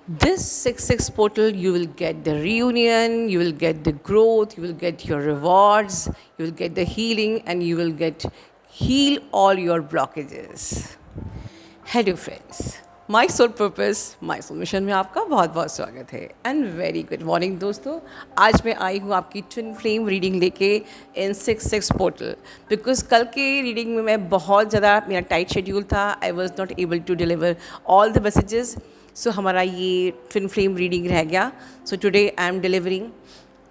This 6-6 portal, you will get the reunion, you will get the growth, you will get your rewards, you will get the healing, and you will get heal all your blockages. Hello friends, my soul purpose my soul mission में आपका बहुत बहुत स्वागत है and very good morning दोस्तों। आज मैं आई हूँ आपकी ट्विन फ्लेम रीडिंग लेके इन 6-6 पोर्टल। बिकॉज कल के रीडिंग में मैं बहुत ज़्यादा मेरा टाइट शेड्यूल था, I was not able to deliver all the messages. So हमारा ये ट्विन फ्लेम रीडिंग रह गया। So today I am delivering.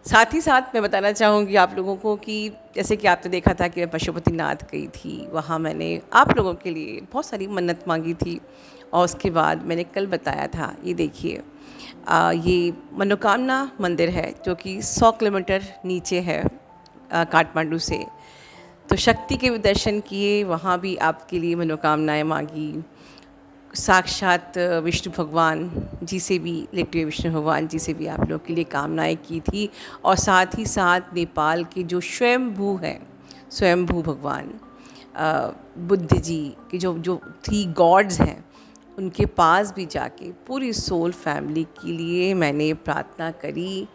साथ ही साथ मैं बताना चाहूँगी आप लोगों को कि जैसे कि आपने देखा था कि मैं पशुपतिनाथ गई थी, वहाँ मैंने आप लोगों के लिए बहुत सारी मन्नत मांगी थी। और उसके बाद मैंने कल बताया था, ये देखिए, ये मनोकामना मंदिर है जो कि 100 किलोमीटर नीचे है काठमांडू से। तो शक्ति के भी दर्शन किए, वहाँ भी आपके लिए मनोकामनाएं मांगी। साक्षात विष्णु भगवान जी से भी, लेटे हुए विष्णु भगवान जी से भी आप लोगों के लिए कामनाएं की थी। और साथ ही साथ नेपाल के जो स्वयंभू हैं, स्वयंभू भगवान बुद्ध जी के जो जो 3 गॉड्स हैं, उनके पास भी जाके पूरी सोल फैमिली के लिए मैंने प्रार्थना करी,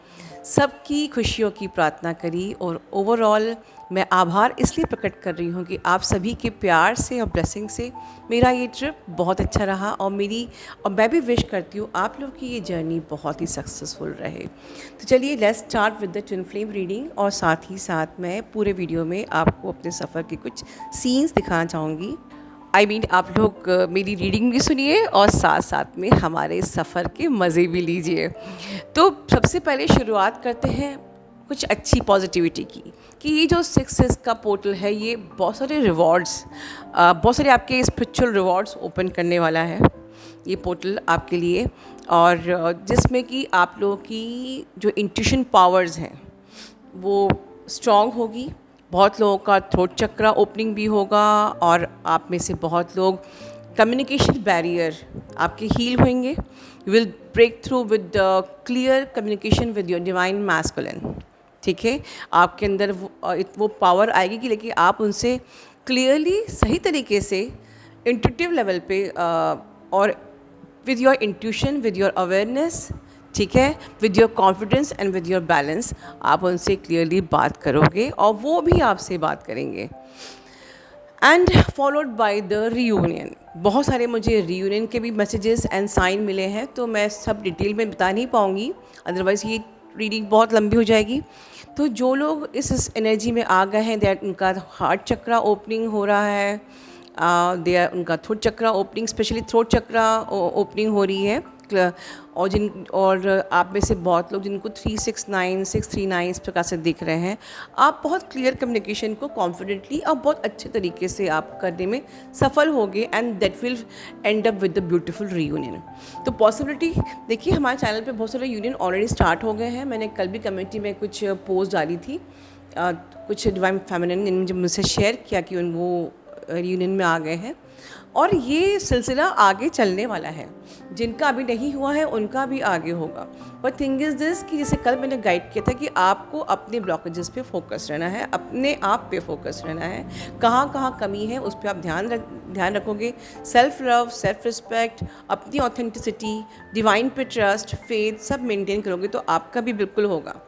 सबकी खुशियों की प्रार्थना करी। और ओवरऑल मैं आभार इसलिए प्रकट कर रही हूँ कि आप सभी के प्यार से और ब्लेसिंग से मेरा ये ट्रिप बहुत अच्छा रहा। और मैं भी विश करती हूँ आप लोग की ये जर्नी बहुत ही सक्सेसफुल रहे। तो चलिए let's start with the twin flame reading. और साथ ही साथ मैं पूरे वीडियो में आपको अपने सफ़र के कुछ सीन्स दिखाना चाहूँगी। आप लोग मेरी रीडिंग भी सुनिए और साथ साथ में हमारे सफ़र के मज़े भी लीजिए। तो सबसे पहले शुरुआत करते हैं कुछ अच्छी पॉजिटिविटी की, कि ये जो 6-6 का पोर्टल है, ये बहुत सारे रिवॉर्ड्स, बहुत सारे आपके स्पिरिचुअल रिवॉर्ड्स ओपन करने वाला है ये पोर्टल आपके लिए। और जिसमें कि आप लोगों की जो इंट्यूशन पावर्स हैं वो स्ट्रॉन्ग होगी। बहुत लोगों का थ्रोट चक्रा ओपनिंग भी होगा, और आप में से बहुत लोग कम्युनिकेशन बैरियर आपके हील होंगे। You will break through with clear communication with your divine masculine. ठीक है, आपके अंदर वो पावर आएगी कि लेकिन आप उनसे क्लियरली सही तरीके से इंट्यूटिव लेवल पे और with your intuition, with your awareness, ठीक है, with your confidence and with your balance, आप उनसे क्लियरली बात करोगे और वो भी आपसे बात करेंगे। And followed by the reunion. बहुत सारे मुझे रीयूनियन के भी मैसेजेस एंड साइन मिले हैं, तो मैं सब डिटेल में बता नहीं पाऊँगी, अदरवाइज़ ये रीडिंग बहुत लंबी हो जाएगी। तो जो लोग इस एनर्जी में आ गए हैं, दैट उनका हार्ट चक्रा ओपनिंग हो रहा है, उनका थ्रोट चक्रा ओपनिंग, स्पेशली थ्रोट चक्रा ओपनिंग हो रही है। और आप में से बहुत लोग जिनको 369 639 इस प्रकार से दिख रहे हैं, आप बहुत क्लियर कम्युनिकेशन को कॉन्फिडेंटली और बहुत अच्छे तरीके से आप करने में सफल होंगे, and that will and up with the beautiful reunion. तो पॉसिबिलिटी देखिए, हमारे चैनल पे बहुत सारे यूनियन ऑलरेडी स्टार्ट हो गए हैं। मैंने कल भी कम्युनिटी में कुछ पोस्ट डाली थी, कुछ डिवाइन फेमिनिन ने मुझे मुझसे शेयर किया कि वो यूनियन में आ गए हैं, और ये सिलसिला आगे चलने वाला है। जिनका अभी नहीं हुआ है उनका भी आगे होगा। बट थिंग इज़ दिस कि जैसे कल मैंने गाइड किया था कि आपको अपने ब्लॉकेजेस पे फोकस रहना है, अपने आप पे फोकस रहना है। कहाँ कहाँ कमी है उस पर आप ध्यान रखोगे। सेल्फ लव, सेल्फ रिस्पेक्ट, अपनी ऑथेंटिसिटी, डिवाइन पे ट्रस्ट, फेथ सब मेंटेन करोगे तो आपका भी बिल्कुल होगा।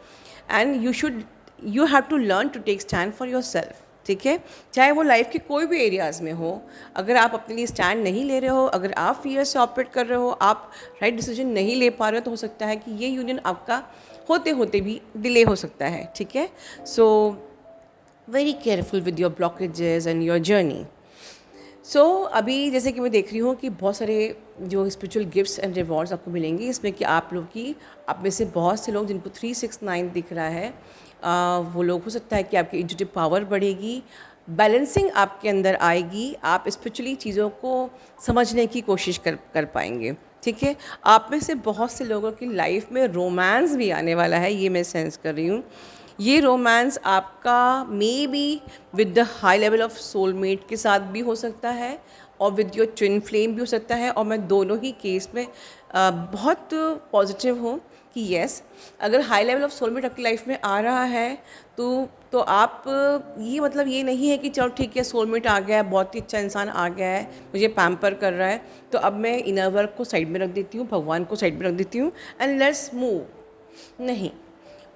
And you have to learn to take stand for yourself. ठीक है, चाहे वो लाइफ के कोई भी एरियाज़ में हो, अगर आप अपने लिए स्टैंड नहीं ले रहे हो, अगर आप फियर से ऑपरेट कर रहे हो, आप राइट डिसीजन नहीं ले पा रहे हो, तो हो सकता है कि ये यूनियन आपका होते होते भी डिले हो सकता है। ठीक है, so very careful with your blockages and your journey. So अभी जैसे कि मैं देख रही हूँ कि बहुत सारे जो स्पिरिचुअल गिफ्ट्स एंड रिवॉर्ड्स आपको मिलेंगे, इसमें कि आप में से बहुत से लोग जिनको 369 दिख रहा है, वो लोग हो सकता है कि आपकी इंट्यूटिव पावर बढ़ेगी, बैलेंसिंग आपके अंदर आएगी, आप स्पिरिचुअली चीज़ों को समझने की कोशिश कर पाएंगे। ठीक है, आप में से बहुत से लोगों की लाइफ में रोमांस भी आने वाला है, ये मैं सेंस कर रही हूँ। ये रोमांस आपका may be with the high level of soulmate के साथ भी हो सकता है, और विद योर ट्विन फ्लेम भी हो सकता है। और मैं दोनों ही केस में बहुत पॉजिटिव हूँ कि येस, अगर हाई लेवल ऑफ सोलमेट आपकी लाइफ में आ रहा है तो आप ये मतलब ये नहीं है कि चलो ठीक है सोलमेट आ गया है, बहुत ही अच्छा इंसान आ गया है, मुझे पैम्पर कर रहा है, तो अब मैं इनर वर्क को साइड में रख देती हूँ, भगवान को साइड में रख देती हूँ एंड लेट्स मूव। नहीं,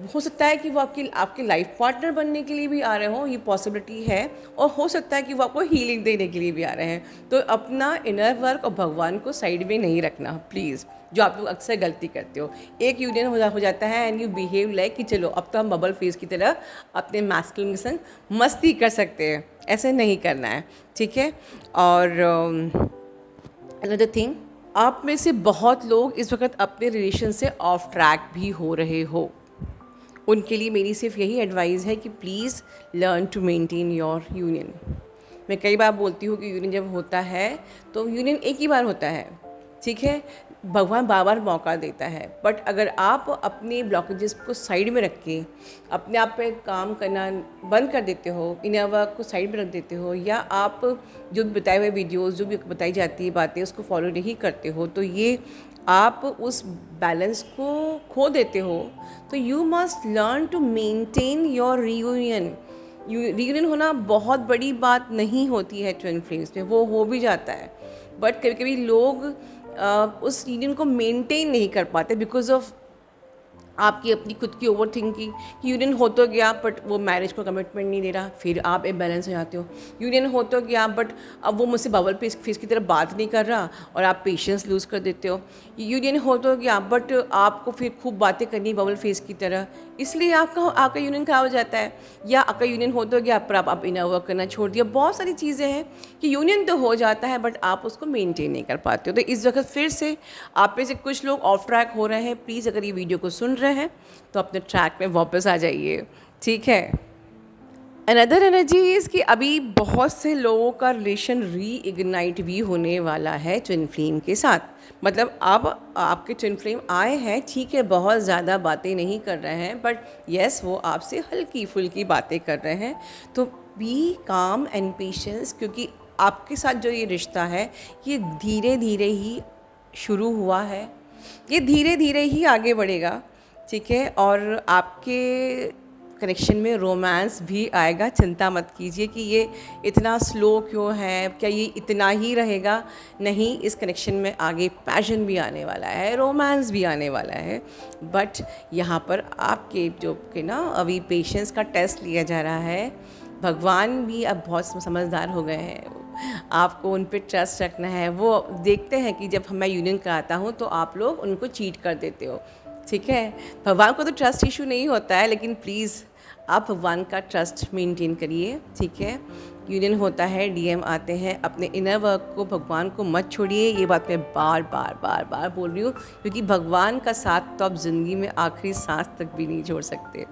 हो सकता है कि वो आपके लाइफ पार्टनर बनने के लिए भी आ रहे हो, ये पॉसिबिलिटी है। और हो सकता है कि वो आपको हीलिंग देने के लिए भी आ रहे हैं। तो अपना इनर वर्क और भगवान को साइड में नहीं रखना प्लीज़, जो आप लोग अक्सर गलती करते हो। एक यूनियन हो जाता है एंड यू बिहेव लाइक कि चलो अब तो हम बबल फेस की तरह अपने मैस्कुलिन के संग मस्ती कर सकते हैं। ऐसे नहीं करना है, ठीक है। और अनदर थिंग, आप में से बहुत लोग इस वक्त अपने रिलेशन से ऑफ ट्रैक भी हो रहे हो। उनके लिए मेरी सिर्फ यही एडवाइस है कि please learn to maintain your union. मैं कई बार बोलती हूँ कि यूनियन जब होता है तो यूनियन एक ही बार होता है, ठीक है। भगवान बार बार मौका देता है, बट अगर आप अपने ब्लॉकेजेस को साइड में रख के अपने आप पे काम करना बंद कर देते हो, इनर वर्क को साइड में रख देते हो, या आप जो भी बताए हुए वीडियोस, जो भी बताई जाती है बातें, उसको फॉलो नहीं करते हो, तो ये आप उस बैलेंस को खो देते हो। तो you must learn to maintain your reunion. Reunion होना बहुत बड़ी बात नहीं होती है ट्विन फ्लेम्स में, वो हो भी जाता है, बट कभी कभी लोग उस यूनियन को मेंटेन नहीं कर पाते बिकॉज ऑफ आपकी अपनी खुद की ओवर थिंकिंग। यूनियन हो तो गया बट वो मैरिज को कमिटमेंट नहीं दे रहा, फिर आप इम्बैलेंस हो जाते हो। यूनियन हो तो गया बट अब वो मुझसे बबल फेस की तरह बात नहीं कर रहा और आप पेशेंस लूज़ कर देते हो। यूनियन हो तो गया बट आपको फिर खूब बातें करनी बबल फेस की तरह, इसलिए आपका यूनियन खराब हो जाता है। या आपका यूनियन हो तो गया पर आप इनर वर्क करना छोड़ दिया। बहुत सारी चीज़ें हैं कि यूनियन तो हो जाता है बट आप उसको मेंटेन नहीं कर पाते हो। तो इस वक्त फिर से आप में से कुछ लोग ऑफ ट्रैक हो रहे हैं, प्लीज़ अगर ये वीडियो को सुन रहे हैं तो अपने ट्रैक में वापस आ जाइए, ठीक है। अनदर एनर्जी इज़ कि अभी बहुत से लोगों का रिलेशन री इग्नाइट भी होने वाला है ट्विन फ्लेम के साथ। मतलब अब आपके ट्विन फ्लेम आए हैं, ठीक है, बहुत ज़्यादा बातें नहीं कर रहे हैं, बट येस वो आपसे हल्की फुल्की बातें कर रहे हैं। तो बी काम एंड पेशेंस, क्योंकि आपके साथ जो ये रिश्ता है ये धीरे धीरे ही शुरू हुआ है, ये धीरे धीरे ही आगे बढ़ेगा, ठीक है। और आपके कनेक्शन में रोमांस भी आएगा, चिंता मत कीजिए कि ये इतना स्लो क्यों है, क्या ये इतना ही रहेगा। नहीं, इस कनेक्शन में आगे पैशन भी आने वाला है, रोमांस भी आने वाला है, बट यहाँ पर आपके जो कि ना अभी पेशेंस का टेस्ट लिया जा रहा है। भगवान भी अब बहुत समझदार हो गए हैं, आपको उन पे ट्रस्ट रखना है। वो देखते हैं कि जब मैं यूनियन कराता हूँ तो आप लोग उनको चीट कर देते हो, ठीक है। भगवान को तो ट्रस्ट इशू नहीं होता है, लेकिन प्लीज़ आप भगवान का ट्रस्ट मेंटेन करिए, ठीक है। यूनियन होता है, डीएम आते हैं, अपने इनर वर्क को भगवान को मत छोड़िए। ये बात मैं बार बार बोल रही हूँ, क्योंकि भगवान का साथ तो आप ज़िंदगी में आखिरी सांस तक भी नहीं छोड़ सकते,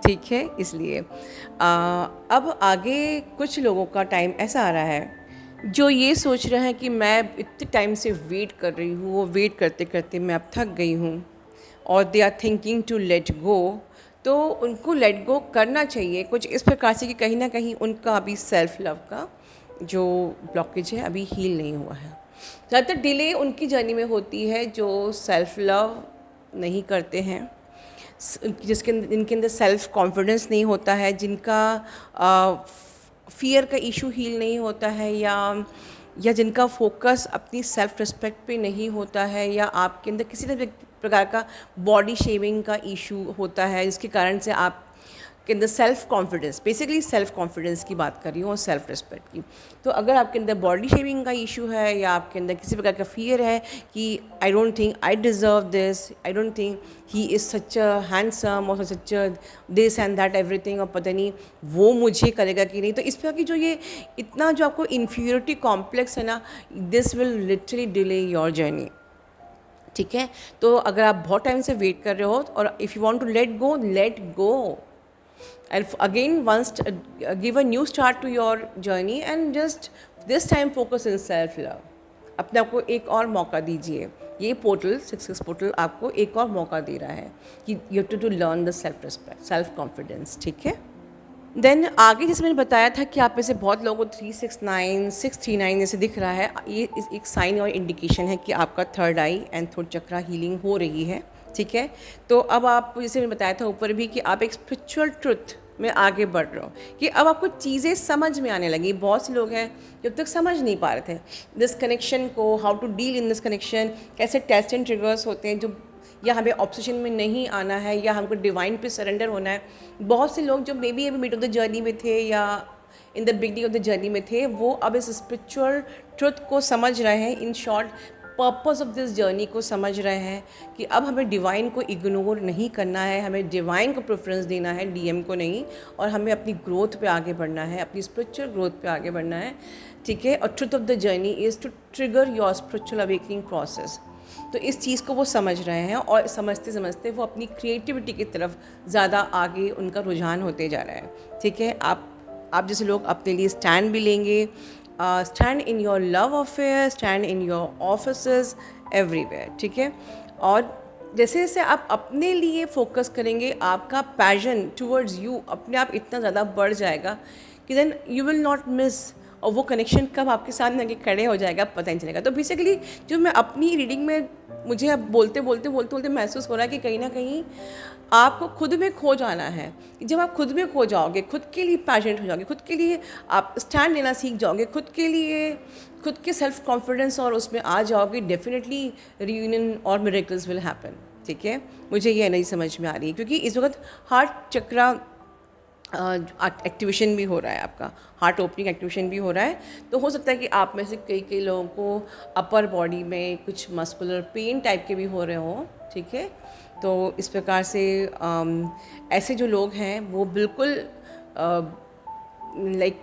ठीक है। इसलिए अब आगे कुछ लोगों का टाइम ऐसा आ रहा है जो ये सोच रहे हैं कि मैं इतने टाइम से वेट कर रही हूँ, वो वेट करते करते मैं अब थक गई हूँ, और they are thinking to let go. तो उनको लेट गो करना चाहिए कुछ इस प्रकार से कि कहीं ना कहीं उनका अभी सेल्फ लव का जो ब्लॉकेज है अभी हील नहीं हुआ है। ज़्यादातर डिले उनकी जर्नी में होती है जो सेल्फ लव नहीं करते हैं, जिनके अंदर सेल्फ कॉन्फिडेंस नहीं होता है, जिनका फियर का इशू हील नहीं होता है, या जिनका फोकस अपनी सेल्फ रिस्पेक्ट पे नहीं होता है, या आपके अंदर किसी न प्रकार का बॉडी शेमिंग का इशू होता है, जिसके कारण से आप के अंदर self confidence, basically self confidence की बात कर रही हूँ और सेल्फ रिस्पेक्ट की। तो अगर आपके अंदर बॉडी शेमिंग का इशू है, या आपके अंदर किसी प्रकार का फियर है कि I don't think I deserve this, I don't think he is such a handsome और such a this and that everything, और पता नहीं वो मुझे करेगा कि नहीं, तो इस प्रकार की जो ये इतना जो आपको इन्फीरियरिटी कॉम्प्लेक्स है ना, this will literally delay your journey, ठीक है। तो अगर आप बहुत टाइम से वेट कर रहे हो और if you want to let go and again once give a new start to your journey and just this time focus in self love। अपने आप को एक और मौका दीजिए। ये पोर्टल सक्सेस पोर्टल आपको एक और मौका दे रहा है कि you have to learn the self respect, self confidence, ठीक है। देन आगे जैसे मैंने बताया था कि आप में से बहुत लोगों को 369 639 जैसे दिख रहा है, ये एक साइन और इंडिकेशन है कि आपका third I and throat chakra healing हो रही है, ठीक है। तो अब आप, जैसे मैंने बताया था ऊपर भी, कि आप एक स्पिरिचुअल ट्रुथ में आगे बढ़ रहे हो, कि अब आपको चीज़ें समझ में आने लगी। बहुत से लोग हैं जब तक समझ नहीं पा रहे थे दिस कनेक्शन को, how to deal in this connection, कैसे टेस्ट एंड ट्रिगर्स होते हैं, जो या हमें ऑब्सेशन में नहीं आना है, या हमको डिवाइन पे सरेंडर होना है। बहुत से लोग जो मे बी अभी मिड ऑफ द जर्नी में थे या in the beginning of the journey में थे, वो अब इस स्पिरिचुअल ट्रुथ को समझ रहे हैं। In short, purpose of this journey को समझ रहे हैं कि अब हमें डिवाइन को इग्नोर नहीं करना है, हमें डिवाइन को प्रेफरेंस देना है, डीएम को नहीं, और हमें अपनी ग्रोथ पे आगे बढ़ना है, अपनी स्पिरिचुअल ग्रोथ पे आगे बढ़ना है, ठीक है। और truth of the journey is to trigger your spiritual awakening process. तो इस चीज़ को वो समझ रहे हैं, और समझते समझते वो अपनी क्रिएटिविटी की तरफ ज़्यादा आगे उनका रुझान होते जा रहा है, ठीक है। आप जैसे लोग अपने लिए स्टैंड भी लेंगे, stand in your love affair, stand in your offices, everywhere, ठीक है। और जैसे जैसे आप अपने लिए फोकस करेंगे, आपका पैशन टूवर्ड्स यू अपने आप इतना ज़्यादा बढ़ जाएगा कि then you will not miss, और वो कनेक्शन कब आपके सामने आके खड़े हो जाएगा पता नहीं चलेगा। तो बेसिकली जो मैं अपनी रीडिंग में, मुझे अब बोलते महसूस हो रहा है कि कहीं ना कहीं आपको खुद में खो जाना है। जब आप खुद में खो जाओगे, खुद के लिए पैशनेट हो जाओगे, खुद के लिए आप स्टैंड लेना सीख जाओगे, खुद के लिए, खुद के सेल्फ कॉन्फिडेंस और उसमें आ जाओगे, डेफिनेटली रियूनियन और मिरेकल्स विल हैपन, ठीक है। मुझे ये नहीं समझ में आ रही है क्योंकि इस वक्त हार्ट चक्रा एक्टिवेशन भी हो रहा है, आपका हार्ट ओपनिंग एक्टिवेशन भी हो रहा है। तो हो सकता है कि आप में से कई लोगों को अपर बॉडी में कुछ मस्कुलर पेन टाइप के भी हो रहे हों, ठीक है। तो इस प्रकार से ऐसे जो लोग हैं वो बिल्कुल लाइक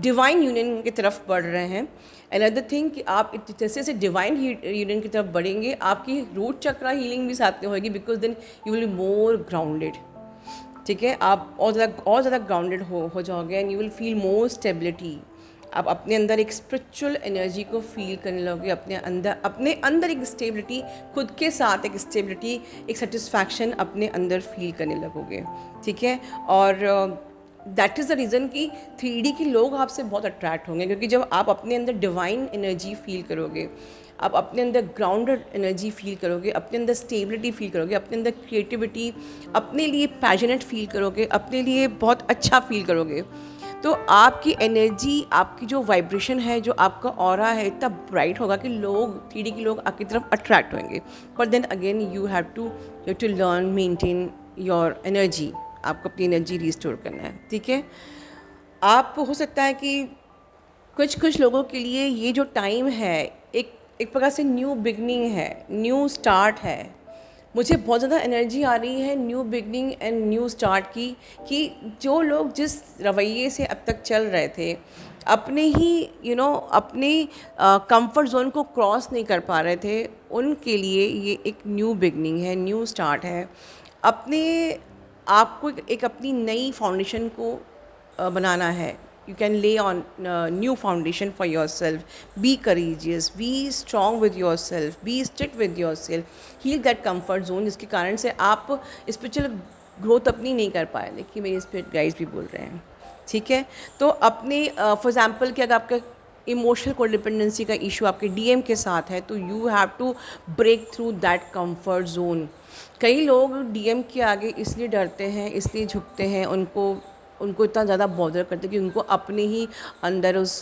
डिवाइन यूनियन की तरफ बढ़ रहे हैं। अनदर थिंग कि आप जैसे जैसे डिवाइन यूनियन की तरफ बढ़ेंगे, आपकी रूट चक्रा हीलिंग भी साथ में होगी, because then you will be more grounded, ठीक है। आप और ज़्यादा ग्राउंडेड हो जाओगे and you will feel more stability. आप अपने अंदर एक स्पिरिचुअल एनर्जी को फील करने लगोगे, अपने अंदर एक स्टेबिलिटी, खुद के साथ एक स्टेबिलिटी, एक सेटिस्फैक्शन अपने अंदर फील करने लगोगे, ठीक है। और दैट इज़ द रीज़न कि 3D के लोग आपसे बहुत अट्रैक्ट होंगे, क्योंकि जब आप अपने अंदर डिवाइन एनर्जी फील करोगे, आप अपने अंदर ग्राउंडेड एनर्जी फील करोगे, अपने अंदर स्टेबिलिटी फील करोगे, अपने अंदर क्रिएटिविटी, अपने लिए पैशनेट फील करोगे, अपने लिए बहुत अच्छा फील करोगे, तो आपकी एनर्जी, आपकी जो वाइब्रेशन है, जो आपका ऑरा है, इतना ब्राइट होगा कि लोग 3D के लोग आपकी तरफ अट्रैक्ट होंगे। But then again you have to learn maintain your energy. आपको अपनी एनर्जी रिस्टोर करना है, ठीक है। आप, हो सकता है कि कुछ लोगों के लिए ये जो टाइम है एक प्रकार से न्यू बिगनिंग है, न्यू स्टार्ट है। मुझे बहुत ज़्यादा एनर्जी आ रही है new beginning and new start की, कि जो लोग जिस रवैये से अब तक चल रहे थे, अपने ही अपने कंफर्ट जोन को क्रॉस नहीं कर पा रहे थे, उनके लिए ये एक न्यू बिगनिंग है, न्यू स्टार्ट है। अपने आपको एक अपनी नई फाउंडेशन को बनाना है। You can lay on new foundation for yourself. Be courageous, be strong with yourself, be strict with yourself, heal that comfort zone जिसके कारण से आप स्पिरिचुअल ग्रोथ अपनी नहीं कर पाए, लेकिन मेरे स्पिरिट गाइड्स भी बोल रहे हैं, ठीक है। तो अपने फॉर एग्जांपल कि अगर आपका इमोशनल कोडिपेंडेंसी का इशू आपके डीएम के साथ है, तो you have to break through that comfort zone. कई लोग डीएम के आगे इसलिए डरते हैं, इसलिए झुकते हैं, उनको इतना ज़्यादा बॉदर करते हैं कि उनको अपने ही अंदर उस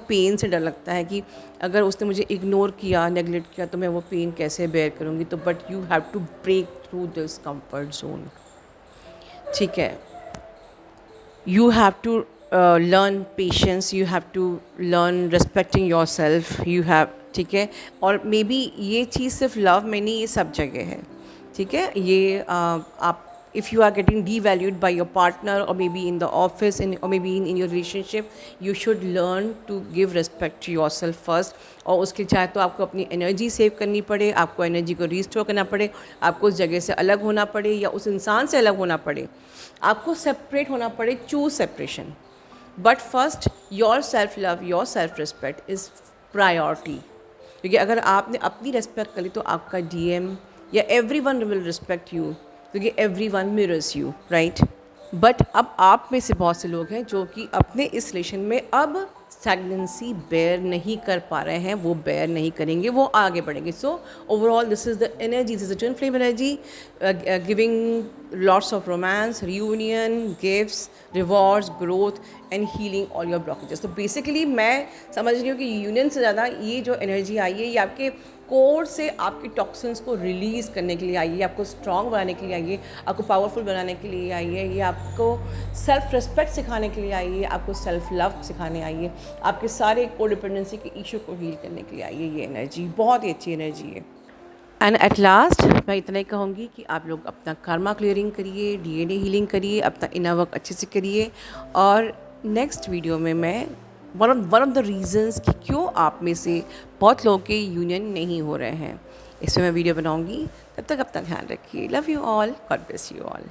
पेन से डर लगता है कि अगर उसने मुझे इग्नोर किया, नेगलेक्ट किया, तो मैं वो पेन कैसे बेयर करूँगी। तो but you have to break through this comfort zone, ठीक है। You have to learn patience, you have to learn respecting yourself, you have, ठीक है। और मे बी ये चीज़ सिर्फ लव में नहीं, ये सब जगह है, ठीक है। ये आप, if you are getting devalued by your partner or maybe in the office or maybe in your relationship, you should learn to give respect to yourself first। और उसके चाहे तो आपको अपनी एनर्जी सेव करनी पड़े, आपको एनर्जी को रिस्टोर करना पड़े, आपको उस जगह से अलग होना पड़े या उस इंसान से अलग होना पड़े, आपको सेपरेट होना पड़े, choose separation. But first your self love, your self respect is priority, क्योंकि अगर आपने अपनी रिस्पेक्ट करी तो आपका डीएम या एवरीवन विल रिस्पेक्ट यू, क्योंकि everyone mirrors you, right? But अब आप में से बहुत से लोग हैं जो कि अपने इस रिलेशन में अब स्टैग्नेंसी बेयर नहीं कर पा रहे हैं, वो बेयर नहीं करेंगे, वो आगे बढ़ेंगे. So overall this is the energy, this is the twin flame energy, giving lots of romance, reunion, gifts, rewards, growth and healing all your blockages. तो बेसिकली मैं समझ रही हूँ कि यूनियन से ज़्यादा ये जो एनर्जी आई है ये आपके कोर से आपकी टॉक्सिन्स को रिलीज़ करने के लिए आई है, आपको स्ट्रॉन्ग बनाने के लिए आई है, आपको पावरफुल बनाने के लिए आई है, ये आपको सेल्फ रिस्पेक्ट सिखाने के लिए आई है, आपको सेल्फ लव सिखाने आई है, आपके सारे कोडिपेंडेंसी के इशू को हील करने के लिए आई है. ये एनर्जी बहुत ही अच्छी एनर्जी है. एंड एट लास्ट मैं इतना ही कहूँगी कि आप लोग अपना कर्मा क्लियरिंग करिए, डीएनए हीलिंग करिए, अपना इनर वर्क अच्छे से करिए. और नेक्स्ट वीडियो में मैं वन ऑफ द रीज़न्स कि क्यों आप में से बहुत लोगों के यूनियन नहीं हो रहे हैं, इसमें मैं वीडियो बनाऊँगी. तब तक अपना ध्यान रखिए. Love you all. God bless you all.